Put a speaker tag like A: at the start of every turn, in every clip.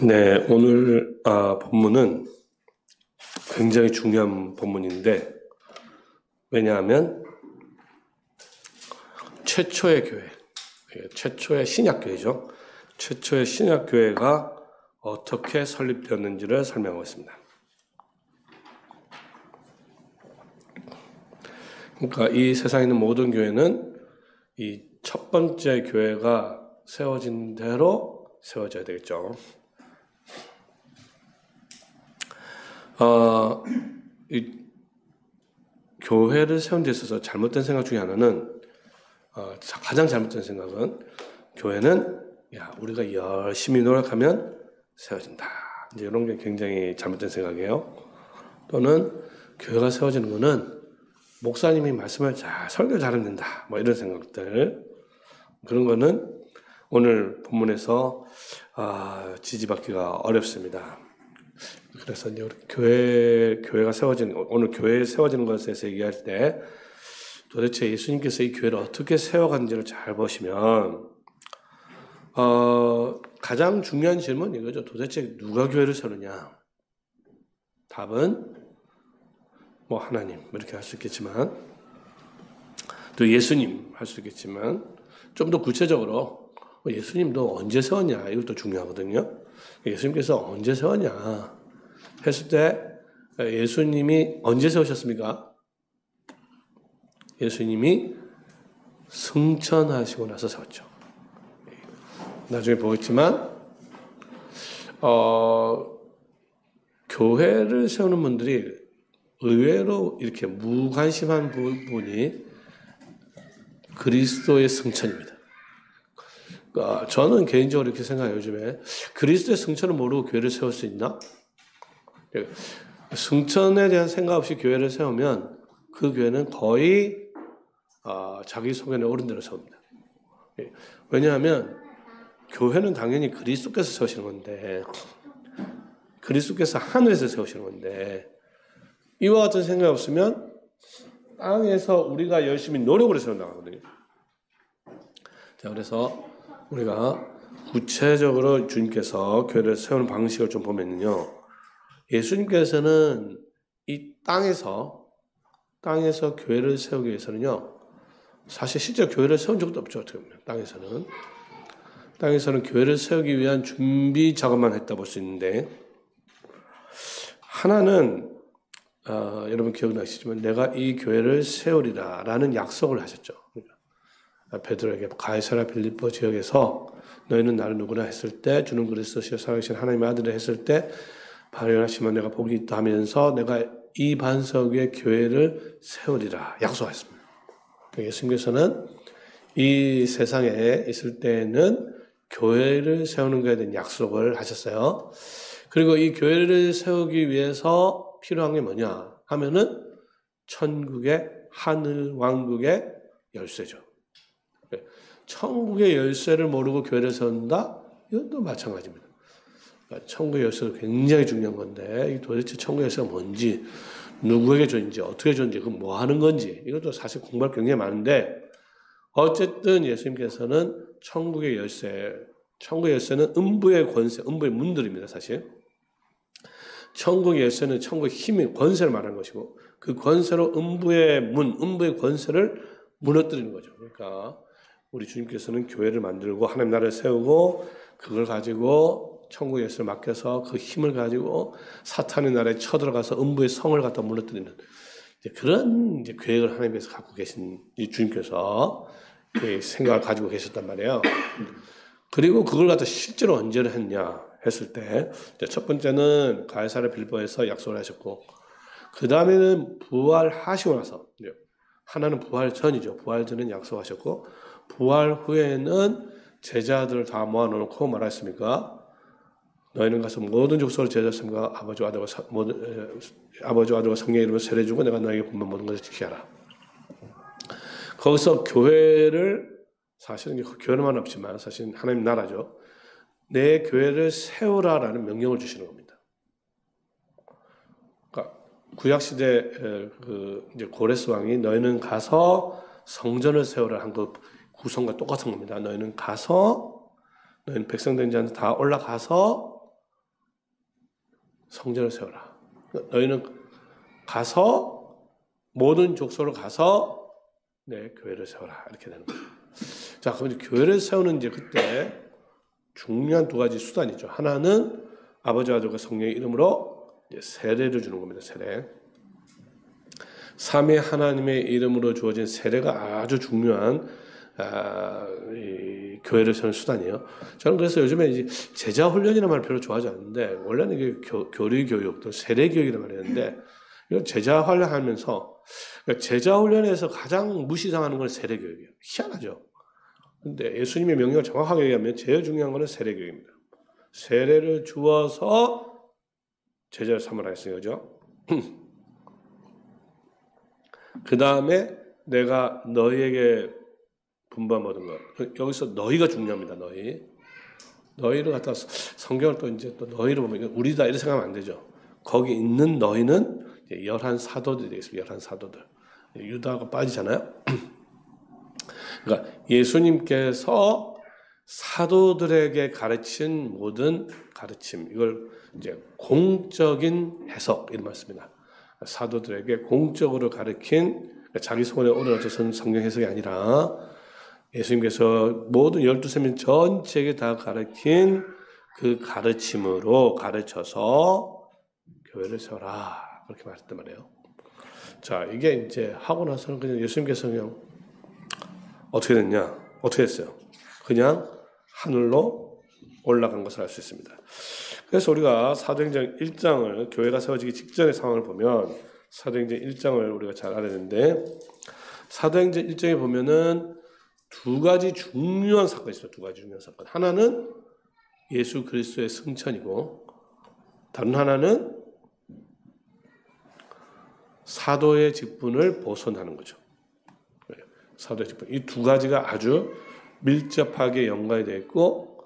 A: 네, 오늘 본문은 굉장히 중요한 본문인데, 왜냐하면 최초의 교회, 최초의 신약교회죠. 최초의 신약교회가 어떻게 설립되었는지를 설명하고 있습니다. 그러니까 이 세상에 있는 모든 교회는 이 첫 번째 교회가 세워진 대로 세워져야 되겠죠. 이 교회를 세운 데 있어서 잘못된 생각 중에 하나는, 가장 잘못된 생각은, 교회는 우리가 열심히 노력하면 세워진다, 이제 이런 게 굉장히 잘못된 생각이에요. 또는 교회가 세워지는 거는 목사님이 말씀을 설교 잘하면 된다, 뭐 이런 생각들, 그런 거는 오늘 본문에서 지지받기가 어렵습니다. 그래서 이제 교회가 오늘 교회에 세워지는 것에 대해서 얘기할 때 도대체 예수님께서 이 교회를 어떻게 세워간지를 잘 보시면, 가장 중요한 질문은 이거죠. 도대체 누가 교회를 세우느냐? 답은 하나님 이렇게 할 수 있겠지만, 또 예수님 할 수 있겠지만, 좀 더 구체적으로 예수님도 언제 세웠냐, 이것도 중요하거든요. 예수님께서 언제 세웠냐 했을 때, 예수님이 언제 세우셨습니까? 예수님이 승천하시고 나서 세웠죠. 나중에 보겠지만, 교회를 세우는 분들이 의외로 이렇게 무관심한 부분이 그리스도의 승천입니다. 저는 개인적으로 이렇게 생각해요. 요즘에 그리스도의 승천을 모르고 교회를 세울 수 있나? 승천에 대한 생각 없이 교회를 세우면 그 교회는 거의 자기 소견에 옳은 대로 세웁니다. 왜냐하면 교회는 당연히 그리스도께서 세우시는 건데, 그리스도께서 하늘에서 세우시는 건데, 이와 같은 생각이 없으면 땅에서 우리가 열심히 노력을 해서 나가거든요. 자, 그래서 우리가 구체적으로 주님께서 교회를 세우는 방식을 좀 보면요, 예수님께서는 이 땅에서 교회를 세우기 위해서는요, 사실 실제 교회를 세운 적도 없죠. 어떻게 보면 땅에서는 교회를 세우기 위한 준비 작업만 했다 볼 수 있는데, 하나는 여러분 기억나시지만 내가 이 교회를 세우리라 라는 약속을 하셨죠. 베드로에게 가이사랴 빌립보 지역에서 너희는 나를 누구나 했을 때, 주는 그리스도시여 살아계신 하나님의 아들을 했을 때 발견하시면 내가 복이 있다 하면서 내가 이 반석 위에 교회를 세우리라 약속하셨습니다. 예수님께서는 이 세상에 있을 때에는 교회를 세우는 것에 대한 약속을 하셨어요. 그리고 이 교회를 세우기 위해서 필요한 게 뭐냐 하면은 천국의 하늘 왕국의 열쇠죠. 천국의 열쇠를 모르고 교회를 세운다? 이것도 마찬가지입니다. 천국의 열쇠도 굉장히 중요한 건데, 이 도대체 천국의 열쇠가 뭔지, 누구에게 줬는지, 어떻게 줬는지, 그건 뭐 하는 건지, 이것도 사실 공부할 굉장히 많은데, 어쨌든 예수님께서는 천국의 열쇠는 음부의 권세, 음부의 문들입니다, 사실. 천국의 열쇠는 천국의 힘의 권세를 말하는 것이고, 그 권세로 음부의 권세를 무너뜨리는 거죠. 그러니까 우리 주님께서는 교회를 만들고 하나님 나라를 세우고, 그걸 가지고 천국의 열쇠를 맡겨서 그 힘을 가지고 사탄의 나라에 쳐들어가서 음부의 성을 갖다 무너뜨리는 그런 계획을 하나님께서 갖고 계신 이 주님께서 생각을 가지고 계셨단 말이에요. 그리고 그걸 갖다 실제로 언제를 했냐 했을 때, 첫 번째는 가이사랴 빌립보에서 약속을 하셨고, 그 다음에는 부활하시고 나서, 하나는 부활 전이죠. 부활 전은 약속하셨고, 부활 후에는 제자들을 다 모아놓고 말했습니까? 너희는 가서 모든 족속을 제자였습니까? 아버지와 아들과 성령의 이름을 세례주고 내가 너에게 분명 모든 것을 지키게 하라. 거기서 교회를, 사실은 교회만 없지만 사실 하나님 나라죠. 내 교회를 세우라라는 명령을 주시는 겁니다. 그러니까 구약시대 이제 고레스 왕이 너희는 가서 성전을 세우라 한 그 구성과 똑같은 겁니다. 너희는 백성된 자한테 다 올라가서 성전을 세워라. 너희는 가서 모든 족속으로 가서 내 교회를 세워라. 이렇게 되는 거예요. 자, 그럼 이제 교회를 세우는 이제 그때 중요한 두 가지 수단이죠. 하나는 아버지와 아들과 성령의 이름으로 세례를 주는 겁니다. 세례. 삼위 하나님의 이름으로 주어진 세례가 아주 중요한 이 교회를 세우는 수단이에요. 저는 그래서 요즘에 이제 제자 훈련이라는 말을 별로 좋아하지 않는데 원래는 이게 교리 교육 또 세례 교육이라는 말이 있는데 이건 제자 훈련하면서 제자 훈련에서 가장 무시당하는 건 세례 교육이에요. 희한하죠. 근데 예수님의 명령을 정확하게 얘기하면 제일 중요한 것은 세례 교육입니다. 세례를 주어서 제자를 삼으라 했어요. 그죠? 그 다음에 내가 너희에게 분반 얻은 것. 여기서 너희가 중요합니다. 너희를 갖다 성경을 또 이제 또 너희를 보면 우리다 이렇게 생각하면 안 되죠. 거기 있는 너희는 11 사도들이 되겠습니다. 11 사도들. 유다가 빠지잖아요. 그러니까 예수님께서 사도들에게 가르친 모든 가르침, 이걸 이제 공적인 해석 이런 말씀입니다. 사도들에게 공적으로 가르친 자기 손에 오르내서 성경 해석이 아니라 예수님께서 모든 12세명 전체에게 다 가르친 그 가르침으로 가르쳐서 교회를 세워라 그렇게 말했단 말이에요. 자, 이게 이제 하고 나서는 그냥 예수님께서 그냥 어떻게 됐냐? 어떻게 했어요? 그냥 하늘로 올라간 것을 알 수 있습니다. 그래서 우리가 사도행전 1장을 교회가 세워지기 직전의 상황을 보면 사도행전 1장을 우리가 잘 알아야 되는데 사도행전 1장에 보면은 두 가지 중요한 사건이 있어요. 두 가지 중요한 사건. 하나는 예수 그리스도의 승천이고 다른 하나는 사도의 직분을 벗어나는 거죠. 사도의 직분. 이 두 가지가 아주 밀접하게 연관이 되어 있고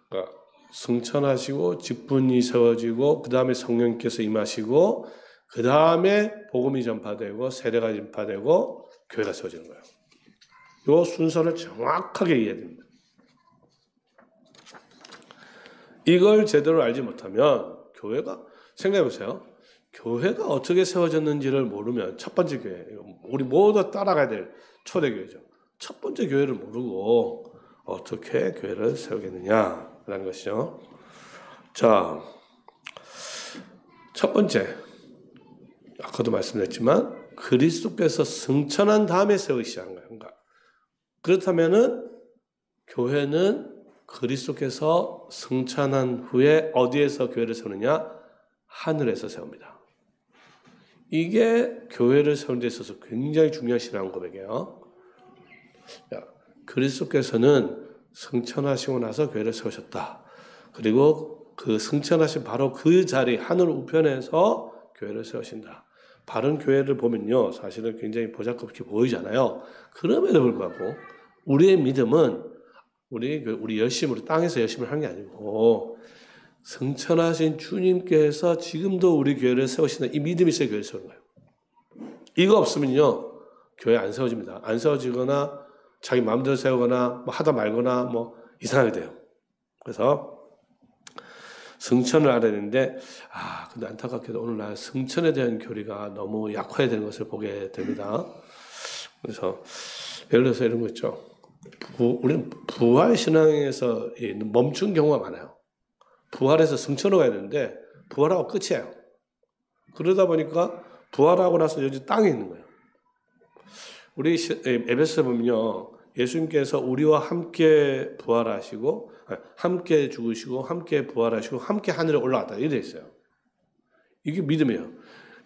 A: 그러니까 승천하시고 직분이 세워지고 그 다음에 성령께서 임하시고 그 다음에 복음이 전파되고 세례가 전파되고 교회가 세워지는 거예요. 이 순서를 정확하게 이해해야 됩니다. 이걸 제대로 알지 못하면 교회가 생각해 보세요. 교회가 어떻게 세워졌는지를 모르면 첫 번째 교회, 우리 모두 따라가야 될 초대교회죠. 첫 번째 교회를 모르고 어떻게 교회를 세우겠느냐라는 것이죠. 자, 첫 번째, 아까도 말씀드렸지만 그리스도께서 승천한 다음에 세우시는 거예요. 그러니까 그렇다면은 교회는 그리스도께서 승천한 후에 어디에서 교회를 세우느냐? 하늘에서 세웁니다. 이게 교회를 세우는 데 있어서 굉장히 중요한 신앙 고백이에요. 그리스도께서는 승천하시고 나서 교회를 세우셨다. 그리고 그 승천하신 바로 그 자리 하늘 우편에서 교회를 세우신다. 바른 교회를 보면요, 사실은 굉장히 보잘것없게 보이잖아요. 그럼에도 불구하고 우리의 믿음은 우리 열심으로 땅에서 열심을 하는 게 아니고 승천하신 주님께서 지금도 우리 교회를 세우신다. 이 믿음이 있어야 교회를 세우는 거예요. 이거 없으면요, 교회 안 세워집니다. 안 세워지거나 자기 마음대로 세우거나 뭐 하다 말거나 뭐 이상하게 돼요. 그래서 승천을 알아야 되는데 근데 안타깝게도 오늘날 승천에 대한 교리가 너무 약화되어 되는 것을 보게 됩니다. 그래서 예를 들어서 이런 거 있죠. 우리는 부활 신앙에서 멈춘 경우가 많아요. 부활해서 승천으로 가야 되는데 부활하고 끝이에요. 그러다 보니까 부활하고 나서 여기 땅에 있는 거예요. 우리 에베소에 보면요, 예수님께서 우리와 함께 부활하시고 함께 죽으시고 함께 부활하시고 함께 하늘에 올라갔다 이래 있어요. 이게 믿음이에요.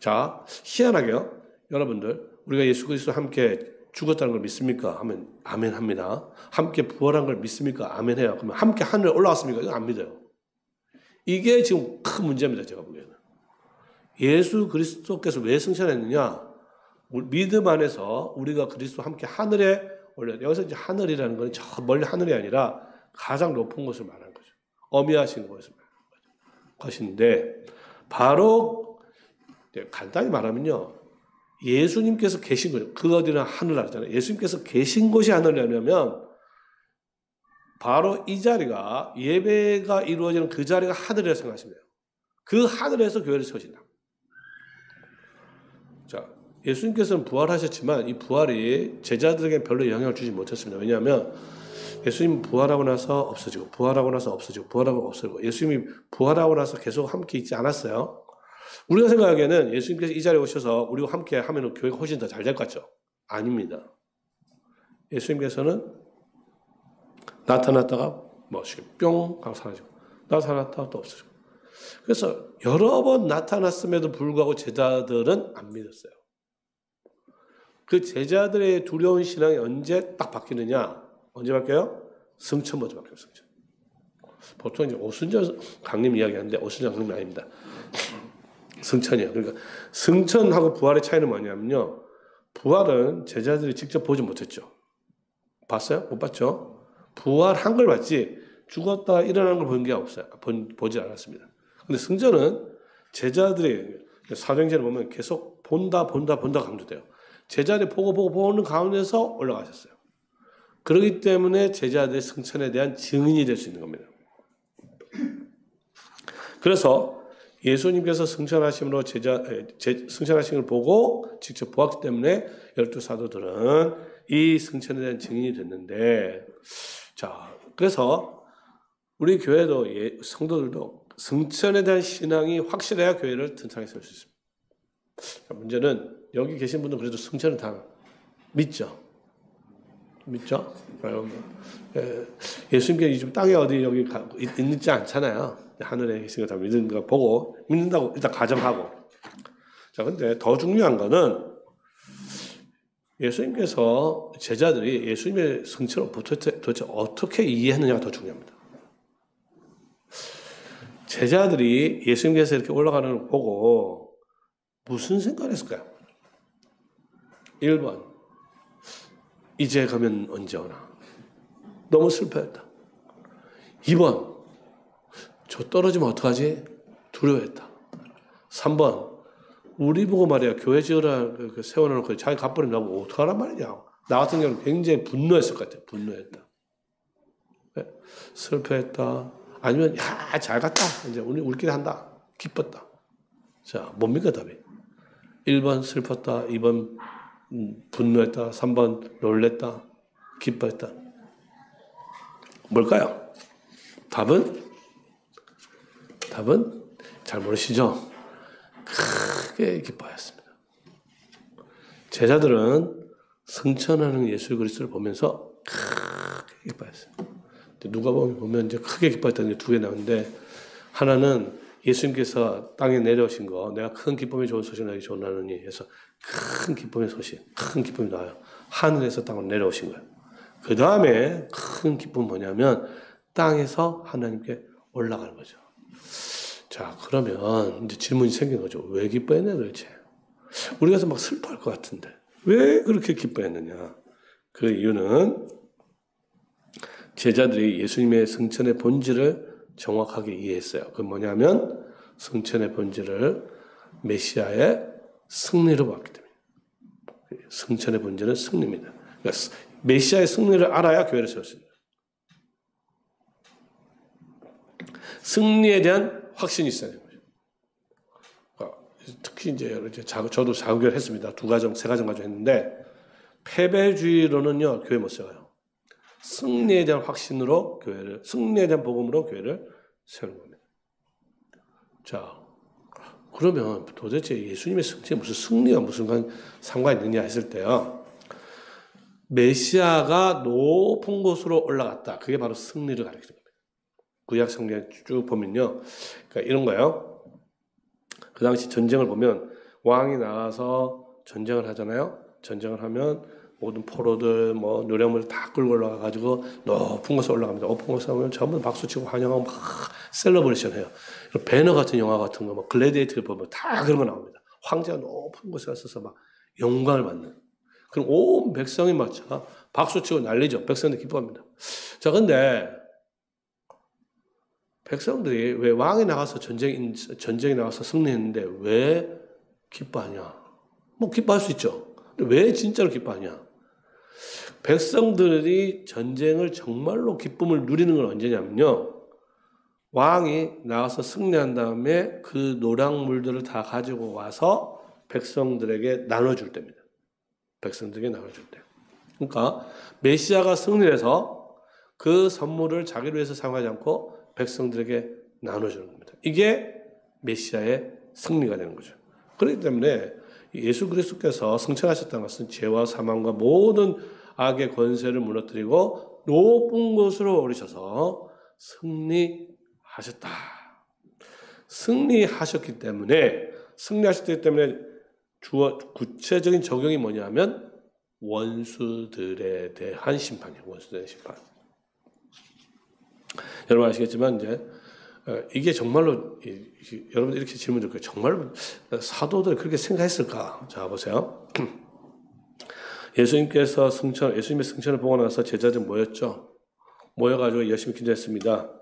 A: 자, 희한하게요, 여러분들 우리가 예수 그리스도 함께 죽었다는 걸 믿습니까? 하면 아멘 합니다. 함께 부활한 걸 믿습니까? 아멘 해요. 그러면 함께 하늘에 올라갔습니까? 이거 안 믿어요. 이게 지금 큰 문제입니다. 제가 보기에는. 예수 그리스도께서 왜 승천했느냐? 믿음 안에서 우리가 그리스도 함께 하늘에 올려. 여기서 이제 하늘이라는 건 저 멀리 하늘이 아니라 가장 높은 곳을 말하는 거죠. 어미하신 곳을 말하는 것인데 바로 간단히 말하면요, 예수님께서 계신 거죠. 그 어디는 하늘 하잖아요. 예수님께서 계신 곳이 하늘이라면 바로 이 자리가 예배가 이루어지는 그 자리가 하늘이라고 생각하시면 돼요. 그 하늘에서 교회를 세우신다. 자, 예수님께서는 부활하셨지만 이 부활이 제자들에게 별로 영향을 주지 못했습니다. 왜냐하면 예수님 부활하고 나서 없어지고 부활하고 나서 없어지고 부활하고 없어지고 예수님이 부활하고 나서 계속 함께 있지 않았어요. 우리가 생각하기에는 예수님께서 이 자리에 오셔서 우리와 함께 하면 교회가 훨씬 더 잘 될 것 같죠? 아닙니다. 예수님께서는 나타났다가 뿅 하고 사라지고 나타났다가 또 없어지고 그래서 여러 번 나타났음에도 불구하고 제자들은 안 믿었어요. 그 제자들의 두려운 신앙이 언제 딱 바뀌느냐? 언제 바뀌어요? 승천 먼저 바뀌어요. 승천. 보통 이제 오순절 강림 이야기하는데 오순절 강림이 아닙니다. 승천이에요. 그러니까 승천하고 부활의 차이는 뭐냐면요. 부활은 제자들이 직접 보지 못했죠. 봤어요? 못 봤죠? 부활한 걸 봤지 죽었다 일어난 걸 본 게 없어요. 보지 않았습니다. 근데 승천은 제자들이 사도행전을 보면 계속 본다 강조돼요. 제자들이 보고 보는 가운데서 올라가셨어요. 그렇기 때문에 제자들의 승천에 대한 증인이 될 수 있는 겁니다. 그래서 예수님께서 승천하심으로 승천하신 걸 보고 직접 보았기 때문에 12사도들은 이 승천에 대한 증인이 됐는데, 자, 그래서 우리 교회도 성도들도 승천에 대한 신앙이 확실해야 교회를 튼튼하게 세울 수 있습니다. 자, 문제는 여기 계신 분들은 그래도 승천을 다 믿죠. 믿죠? 예수님께 요즘 땅에 어디 여기 있지 않잖아요. 하늘에 계신 거 다 믿는 거 보고 믿는다고 일단 가정하고. 자, 근데 더 중요한 거는 예수님께서 제자들이 예수님의 승천을 도대체 어떻게 이해했느냐가 더 중요합니다. 제자들이 예수님께서 이렇게 올라가는 걸 보고 무슨 생각을 했을까요? 1번, 이제 가면 언제 오나. 너무 슬퍼했다. 2번, 저 떨어지면 어떡하지? 두려워했다. 3번, 우리 보고 말이야, 교회 지으라 세워놓고 자기 갚버리면 나보고 어떡하란 말이냐. 나 같은 경우는 굉장히 분노했을 것 같아요. 분노했다. 슬퍼했다. 아니면, 야, 잘 갔다. 이제 우리끼리 한다. 기뻤다. 자, 뭡니까, 답이? 1번 슬펐다. 2번 분노했다. 3번 놀랬다. 기뻐했다. 뭘까요? 답은 잘 모르시죠? 크게 기뻐했습니다. 제자들은 승천하는 예수 그리스도를 보면서 크게 기뻐했어요. 누가 보면 이제 크게 기뻐했다는 게 두 개 나오는데, 하나는 예수님께서 땅에 내려오신 거, 내가 큰 기쁨이 좋은 소식을 나에게 전하느니 해서 큰 기쁨의 소식, 큰 기쁨이 나와요. 하늘에서 땅으로 내려오신 거예요. 그 다음에 큰 기쁨은 뭐냐면 땅에서 하나님께 올라가는 거죠. 자, 그러면 이제 질문이 생긴 거죠. 왜 기뻐했냐 도대체? 우리가 막 슬퍼할 것 같은데 왜 그렇게 기뻐했느냐? 그 이유는 제자들이 예수님의 승천의 본질을 정확하게 이해했어요. 그건 뭐냐면 승천의 본질을 메시아의 승리로 봤기 때문에. 승천의 본질은 승리입니다. 그러니까 메시아의 승리를 알아야 교회를 세울 수 있습니다. 승리에 대한 확신이 있어야 되는 거죠. 특히 이제 저도 자구교를 했습니다. 세 가정 가지고 했는데 패배주의로는요 교회 못 세워요. 승리에 대한 확신으로 승리에 대한 복음으로 교회를 세우는 겁니다. 자, 그러면 도대체 예수님의 승천에 무슨 승리가 무슨 상관이 있느냐 했을 때요. 메시아가 높은 곳으로 올라갔다. 그게 바로 승리를 가리키는 겁니다. 구약 성경 쭉 보면요. 그러니까 이런 거예요. 그 당시 전쟁을 보면 왕이 나가서 전쟁을 하잖아요. 전쟁을 하면 모든 포로들, 노래물 다 끌고 올라가가지고 높은 곳에 올라갑니다. 높은 곳에 오면 전부 박수치고 환영하고 막 셀러브레이션 해요. 배너 같은 영화 같은 거, 글래디에이터를 보면 다 그런 거 나옵니다. 황제가 높은 곳에 가서 막 영광을 받는. 그럼 온 백성이 막 박수치고 난리죠. 백성들이 기뻐합니다. 자, 근데 백성들이 왜 왕이 나가서 전쟁에 나가서 승리했는데 왜 기뻐하냐? 기뻐할 수 있죠. 근데 왜 진짜로 기뻐하냐? 백성들이 전쟁을 정말로 기쁨을 누리는 건 언제냐면요. 왕이 나가서 승리한 다음에 그 노략물들을 다 가지고 와서 백성들에게 나눠줄 때입니다. 백성들에게 나눠줄 때. 그러니까 메시아가 승리해서 그 선물을 자기를 위해서 사용하지 않고 백성들에게 나눠주는 겁니다. 이게 메시아의 승리가 되는 거죠. 그렇기 때문에 예수 그리스도께서 승천하셨다는 것은 죄와 사망과 모든 악의 권세를 무너뜨리고 높은 곳으로 오르셔서 승리하셨다. 승리하셨기 때문에 구체적인 적용이 뭐냐면 원수들에 대한 심판이에요. 원수들의 심판. 여러분 아시겠지만 이제 이게 정말로 여러분 이렇게 질문 드릴게요. 정말로 사도들이 그렇게 생각했을까? 자 보세요. 예수님의 승천을 보고 나서 제자들 모였죠. 모여가지고 열심히 기도했습니다.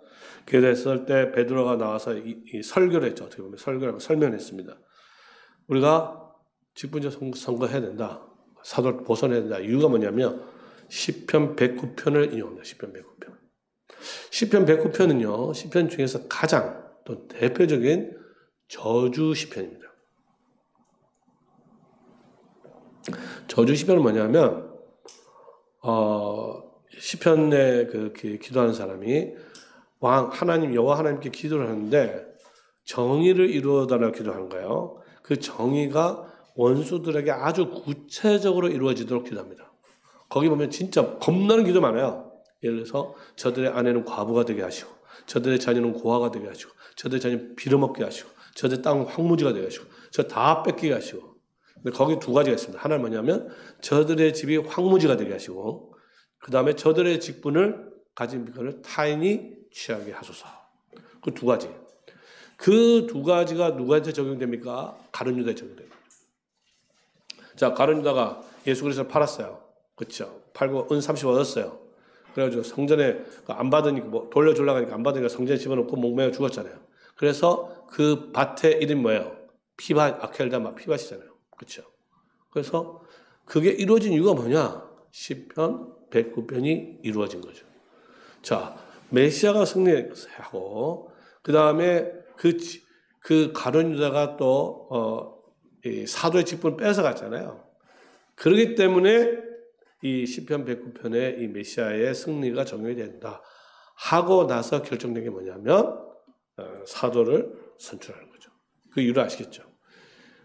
A: 기도했을 때 베드로가 나와서 이 설교를 했죠. 어떻게 보면 설교라고 설명했습니다. 우리가 직분자 선거해야 된다. 사도를 보선해야 된다. 이유가 뭐냐면 시편 109편을 인용합니다. 시편 109편. 시편 109편은요. 시편 중에서 가장 또 대표적인 저주 시편입니다. 저주 시편은 뭐냐면 시편에 기도하는 사람이 여호와 하나님께 기도를 하는데 정의를 이루어달라고 기도하는 거예요. 그 정의가 원수들에게 아주 구체적으로 이루어지도록 기도합니다. 거기 보면 진짜 겁나는 기도 많아요. 예를 들어서 저들의 아내는 과부가 되게 하시고 저들의 자녀는 고아가 되게 하시고 저들의 자녀는 빌어먹게 하시고 저들의 땅은 황무지가 되게 하시고 저 다 뺏기게 하시고. 근데 거기 두 가지가 있습니다. 하나는 뭐냐면 저들의 집이 황무지가 되게 하시고 그 다음에 저들의 직분을 가진 것을 타인이 취하게 하소서. 그 두 가지. 그 두 가지가 누구한테 적용됩니까? 가룟 유다에 적용됩니다. 자, 가룟 유다가 예수 그리스도를 팔았어요. 그렇죠? 팔고 은 30 얻었어요. 그래가지고 성전에 안 받으니까 돌려주려고 하니까 안 받으니까 성전에 집어넣고 목매어 죽었잖아요. 그래서 그 밭의 이름이 뭐예요? 아켈다마 피밭이잖아요. 그렇죠? 그래서 그게 이루어진 이유가 뭐냐? 시편 109편이 이루어진 거죠. 자, 메시아가 승리하고 그 다음에 그 가룟 유다가 또 사도의 직분을 뺏어갔잖아요. 그렇기 때문에 이 시편 109편에 이 메시아의 승리가 적용이 된다 하고 나서 결정된 게 뭐냐면 사도를 선출하는 거죠. 그 이유를 아시겠죠?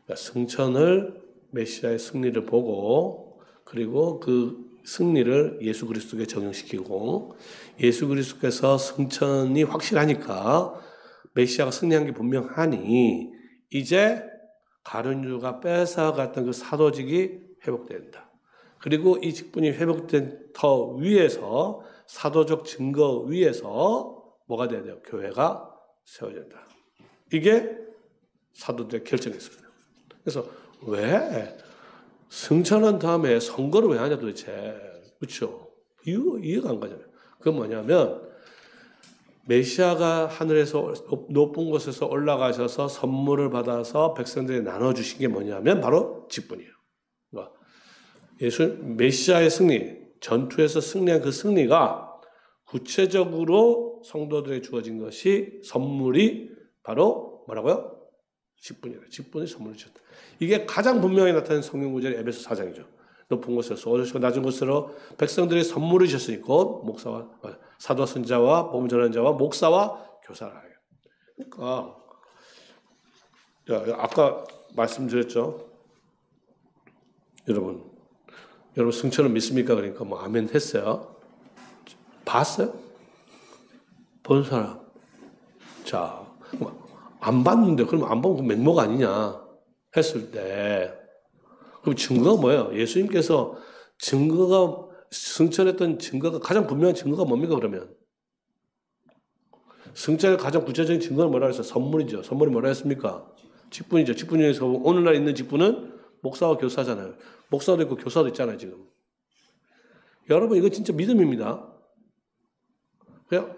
A: 그러니까 승천을 메시아의 승리를 보고 그리고 그 승리를 예수 그리스도께 적용시키고 예수 그리스도께서 승천이 확실하니까 메시아가 승리한 게 분명하니 이제 가룟 유다가 뺏어갔던 그 사도직이 회복된다. 그리고 이 직분이 회복된 더 위에서 사도적 증거 위에서 뭐가 돼야 돼요? 교회가 세워진다. 이게 사도들의 결정이었습니다. 그래서 왜 승천한 다음에 선거를 왜 하냐 도대체. 그렇죠? 이해가 안 가잖아요. 그건 뭐냐면 메시아가 하늘에서 높은 곳에서 올라가셔서 선물을 받아서 백성들에게 나눠주신 게 뭐냐면 바로 직분이에요. 그러니까 메시아의 승리, 전투에서 승리한 그 승리가 구체적으로 성도들에게 주어진 것이 선물이 바로 뭐라고요? 직분이에요. 직분이 선물을 주셨다. 이게 가장 분명히 나타난 성경 구절이 에베소 4장이죠. 높은 곳에서 오르시고 낮은 곳으로 백성들의 선물을 주셨으니 곧 목사와 사도와 선지자와 복음 전하는 자와 목사와 교사라. 그러니까 아까 말씀드렸죠. 여러분 승천을 믿습니까? 그러니까 뭐 아멘 했어요. 봤어요? 본 사람. 자, 안 봤는데 그럼 안 보면 맹목 아니냐 했을 때 그럼 증거가 뭐예요? 예수님께서 승천했던 증거가 가장 분명한 증거가 뭡니까 그러면? 승천의 가장 구체적인 증거는 뭐라 했어요? 선물이죠. 선물이 뭐라 했습니까? 직분이죠. 직분 중에서 오늘날 있는 직분은 목사와 교사잖아요. 목사도 있고 교사도 있잖아요 지금. 여러분 이거 진짜 믿음입니다. 그냥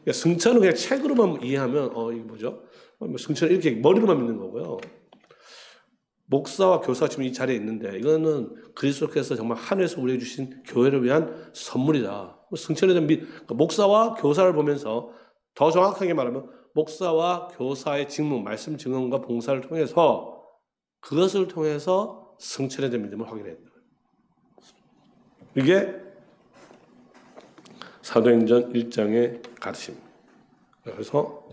A: 승천은 그냥 책으로만 이해하면 이게 뭐죠? 승천은 이렇게 머리로만 믿는 거고요. 목사와 교사가 지금 이 자리에 있는데 이거는 그리스도께서 정말 하늘에서 우리에게 주신 교회를 위한 선물이다. 승천에 대한 그러니까 목사와 교사를 보면서 더 정확하게 말하면 목사와 교사의 직무, 말씀 증언과 봉사를 통해서 그것을 통해서 성천의 믿음을 확인해야 된다. 이게 사도행전 1장의 가르침입니다. 그래서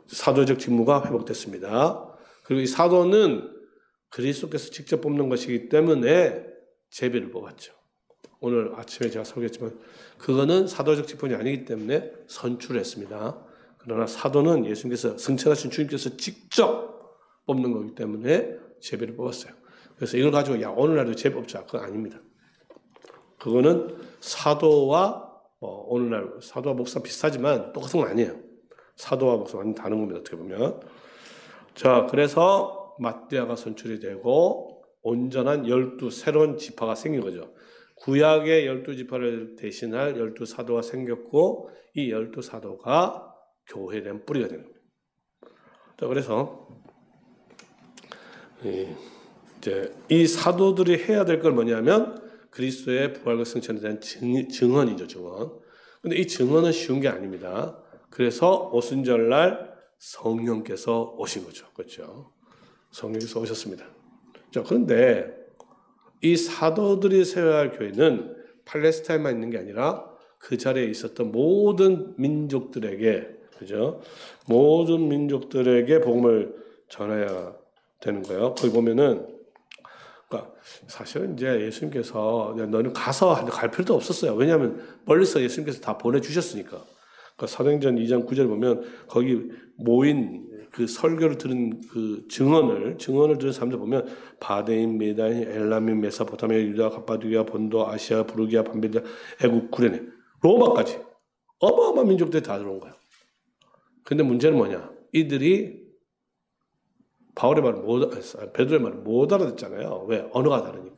A: 사도적 직무가 회복됐습니다. 그리고 이 사도는 그리스도께서 직접 뽑는 것이기 때문에 제비를 뽑았죠. 오늘 아침에 제가 설교했지만 그거는 사도적 직분이 아니기 때문에 선출했습니다. 그러나 사도는 예수님께서 승천하신 주님께서 직접 뽑는 거기 때문에 제비를 뽑았어요. 그래서 이걸 가지고 야 오늘날도 제비 뽑자 그건 아닙니다. 그거는 사도와 오늘날 사도와 목사 비슷하지만 똑같은 건 아니에요. 사도와 목사 완전 다른 겁니다. 어떻게 보면. 자, 그래서 마띠아가 선출이 되고 온전한 12 새로운 지파가 생긴 거죠. 구약의 12지파를 대신할 12사도가 생겼고 이 12사도가 교회에 대한 뿌리가 되는 겁니다. 자, 그래서 이제 이 사도들이 해야 될 걸 뭐냐면 그리스도의 부활과 승천에 대한 증언이죠, 증언. 근데 이 증언은 쉬운 게 아닙니다. 그래서 오순절날 성령께서 오신 거죠. 그렇죠? 성령께서 오셨습니다. 자, 그런데 이 사도들이 세워야 할 교회는 팔레스타인만 있는 게 아니라 그 자리에 있었던 모든 민족들에게, 그죠? 모든 민족들에게 복음을 전해야 되는 거예요. 거기 보면은, 그러니까 사실은 이제 예수님께서 너는 가서 갈 필요도 없었어요. 왜냐하면 멀리서 예수님께서 다 보내주셨으니까. 그러니까 사도행전 2장 9절 보면 거기 모인 그 설교를 들은 그 증언을 들은 사람들 보면 바데인, 메다인, 엘라민, 메사포타미아, 유다, 갑바두기아, 본도, 아시아, 부르기아, 밤빌리아, 애국, 구레네, 로마까지 어마어마한 민족들이 다 들어온 거야. 근데 문제는 뭐냐? 이들이 바울의 말을 베드로의 말을 못 알아듣잖아요. 왜? 언어가 다르니까.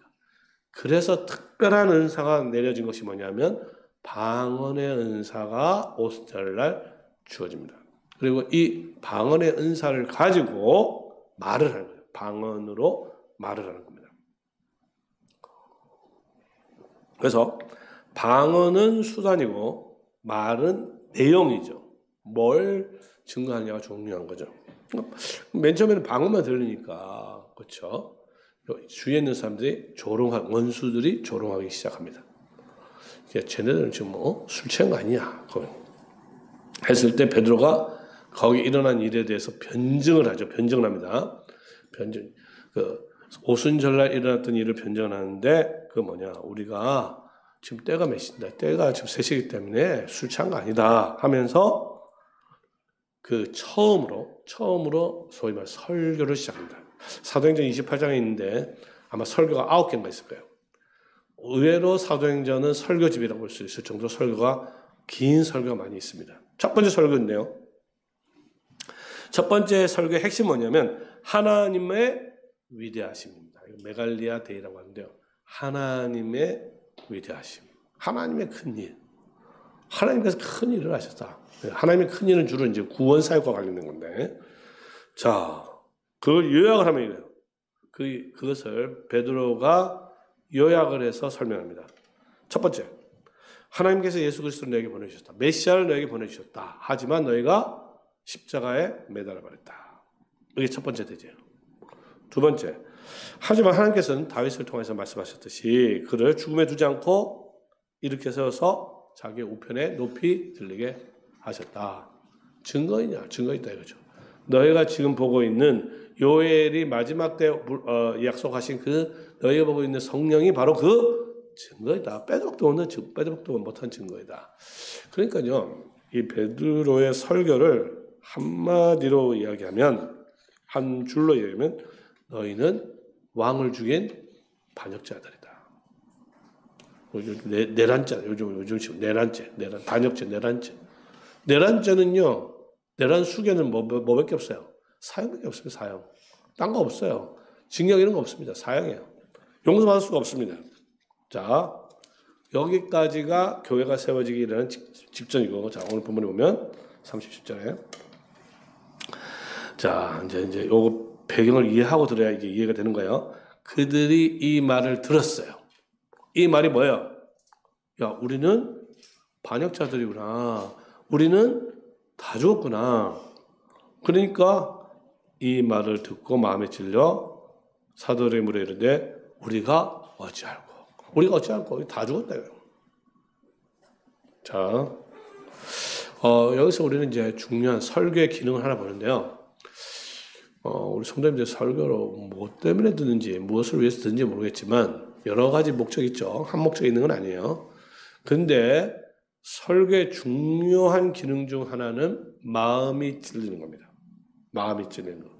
A: 그래서 특별한 은사가 내려진 것이 뭐냐면 방언의 은사가 오순절날 주어집니다. 그리고 이 방언의 은사를 가지고 말을 하는 거예요. 방언으로 말을 하는 겁니다. 그래서 방언은 수단이고 말은 내용이죠. 뭘 증거하느냐가 중요한 거죠. 맨 처음에는 방언만 들리니까 그렇죠. 주위에 있는 사람들이 원수들이 조롱하기 시작합니다. 쟤네들은 지금 술 취한 거 아니야? 했을 때 베드로가 거기 일어난 일에 대해서 변증을 하죠. 변증을 합니다. 오순절날 일어났던 일을 변증하는데 우리가 지금 때가 몇인데 때가 지금 3시기 때문에 술 취한 거 아니다 하면서 처음으로 소위 말 설교를 시작합니다. 사도행전 28장에 있는데 아마 설교가 9개인가 있을 거예요. 의외로 사도행전은 설교집이라고 볼 수 있을 정도로 설교가 긴 설교가 많이 있습니다. 첫 번째 설교인데요. 첫 번째 설교의 핵심은 뭐냐면 하나님의 위대하심입니다. 메갈리아 데이라고 하는데요. 하나님의 위대하심. 하나님의 큰 일. 하나님께서 큰 일을 하셨다. 하나님의 큰 일은 주로 이제 구원 사역과 관련된 건데. 자, 그걸 요약을 하면 이래요. 그것을 베드로가 요약을 해서 설명합니다. 첫 번째. 하나님께서 예수 그리스도를 너에게 보내주셨다. 메시아를 너에게 보내주셨다. 하지만 너희가 십자가에 매달아 버렸다. 이게 첫 번째 대제예요. 두 번째, 하지만 하나님께서는 다윗을 통해서 말씀하셨듯이 그를 죽음에 두지 않고 이렇게 세워서 자기의 우편에 높이 들리게 하셨다. 증거이냐? 증거 있다 이거죠. 너희가 지금 보고 있는 요엘이 마지막 때 약속하신 너희가 보고 있는 성령이 바로 그 증거이다. 빼도 못한 증거이다. 그러니까요, 이 베드로의 설교를 한마디로 이야기하면, 한 줄로 이야기하면, 너희는 왕을 죽인 반역자들이다. 내란죄, 요즘 식으로 반역죄, 내란죄. 내란죄는요, 내란 수개는 뭐밖에 없어요? 사형밖에 없습니다, 사형. 딴 거 없어요. 징역 이런 거 없습니다. 사형이에요. 용서받을 수가 없습니다. 자, 여기까지가 교회가 세워지기 이르는 직전이고, 자, 오늘 본문에 보면 37절에. 자, 이제 요거 배경을 이해하고 들어야 이게 이해가 되는 거예요. 그들이 이 말을 들었어요. 이 말이 뭐예요? 야, 우리는 반역자들이구나. 우리는 다 죽었구나. 그러니까 이 말을 듣고 마음에 찔려 사도들의 물에 이르되 우리가 어찌할꼬 다 죽었다. 자, 여기서 우리는 이제 중요한 설교의 기능을 하나 보는데요. 우리 성도님들 설교를 뭐 때문에 듣는지 무엇을 위해서 듣는지 모르겠지만 여러 가지 목적이 있죠. 한 목적이 있는 건 아니에요. 근데 설교의 중요한 기능 중 하나는 마음이 찔리는 겁니다. 마음이 찔리는 거.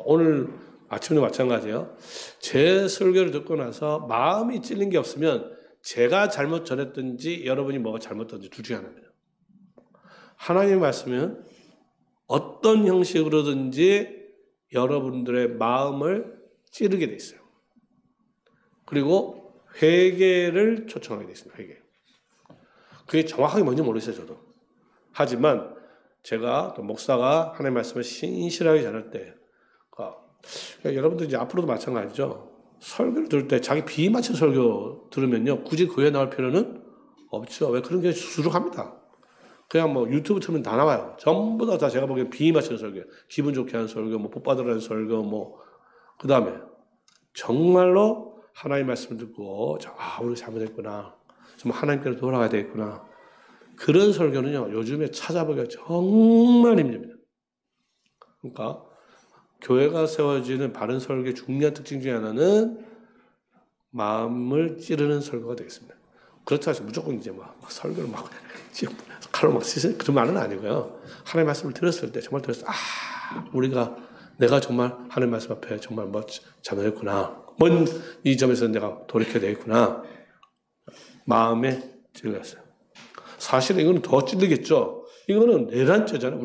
A: 오늘 아침도 마찬가지예요. 제 설교를 듣고 나서 마음이 찔린 게 없으면 제가 잘못 전했든지 여러분이 뭐가 잘못했든지 둘 중에 하나입니다. 하나님의 말씀은 어떤 형식으로든지 여러분들의 마음을 찌르게 돼 있어요. 그리고 회개를 초청하게 돼 있습니다. 회개. 그게 정확하게 뭔지 모르겠어요, 저도. 하지만 제가 또 목사가 하나님의 말씀을 신실하게 전할 때, 여러분들 이제 앞으로도 마찬가지죠. 설교를 들을 때 자기 비위 맞춘 설교 들으면요, 굳이 교회 나올 필요는 없죠. 왜 그런 게 수룩합니다. 그냥 뭐 유튜브 틀면 다 나와요. 전부 다 제가 보기엔 비위 맞춘 설교, 기분 좋게 하는 설교, 뭐 복 받으라는 설교, 뭐 그 다음에 정말로 하나님의 말씀을 듣고 우리 잘못했구나. 정말 하나님께로 돌아가야 되겠구나. 그런 설교는요, 요즘에 찾아보기가 정말 힘듭니다. 그러니까 교회가 세워지는 바른 설교의 중요한 특징 중에 하나는 마음을 찌르는 설교가 되겠습니다. 그렇다고 해서 무조건 이제 막 설교를 막 칼로 막 씻는 그런 말은 아니고요. 하나님의 말씀을 들었을 때 정말 내가 정말 하나님의 말씀 앞에 정말 잘못했구나. 이 점에서 내가 돌이켜야 되겠구나. 마음에 찔렸어요. 사실은 이거는 더 찔리겠죠. 이거는 내란죄잖아요.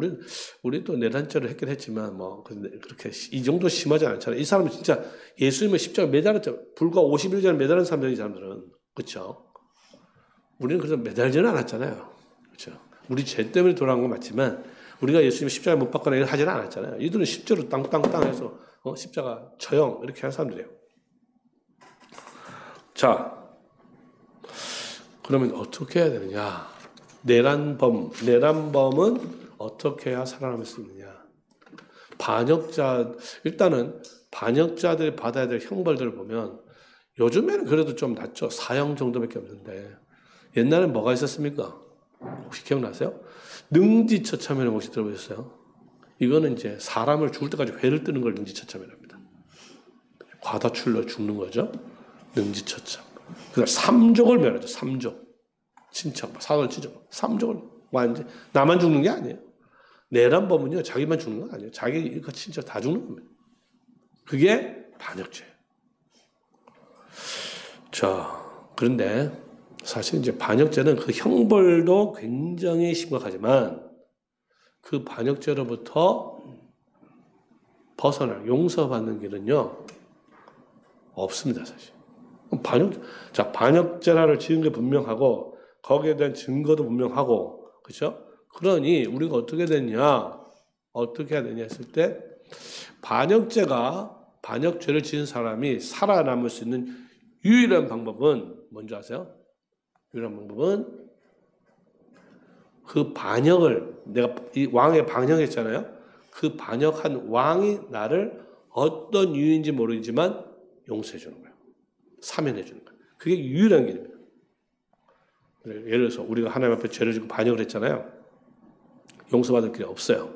A: 우리 또 내란죄를 했긴 했지만 그렇게 이 정도 심하지 않잖아요. 이 사람은 진짜 예수님의 십자가에 매달렸죠. 불과 50일 전에 매달린 사람들이, 이 사람들은. 그렇죠. 우리는 그래서 매달지는 않았잖아요. 그렇죠. 우리 죄 때문에 돌아간 건 맞지만 우리가 예수님의 십자가에 못 박거나 이런 하지는 않았잖아요. 이들은 십자로 땅땅땅 해서 십자가 처형 이렇게 한 사람들이에요. 자, 그러면 어떻게 해야 되느냐? 내란범은 어떻게 해야 살아남을 수 있느냐? 일단은 반역자들이 받아야 될 형벌들을 보면 요즘에는 그래도 좀 낫죠. 사형 정도밖에 없는데 옛날엔 뭐가 있었습니까? 혹시 기억나세요? 능지처참이라는 혹시 들어보셨어요? 이거는 이제 사람을 죽을 때까지 회를 뜨는 걸 능지처참이랍니다. 과다출로 죽는 거죠. 능지처참. 그다음 삼족을 멸하죠. 삼족. 친척, 사돈 친척, 삼족을 완전 나만 죽는 게 아니에요. 내란범은요, 자기만 죽는 건 아니에요. 자기 친척 다 죽는 겁니다. 그게 반역죄예요. 자, 그런데 사실 이제 반역죄는 그 형벌도 굉장히 심각하지만 그 반역죄로부터 벗어날 용서받는 길은요 없습니다, 사실. 반역죄라를 지은 게 분명하고 거기에 대한 증거도 분명하고, 그렇죠? 그러니 우리가 어떻게 해야 되냐 했을 때 반역죄를 지은 사람이 살아남을 수 있는 유일한 방법은 뭔지 아세요? 유일한 방법은 그 반역을, 내가 이 왕에 반역했잖아요. 그 반역한 왕이 나를 어떤 이유인지 모르지만 용서해 주는 거예요. 사면해 주는 거예요. 그게 유일한 길입니다. 예를 들어서 우리가 하나님 앞에 죄를 지고 반역을 했잖아요. 용서받을 길이 없어요.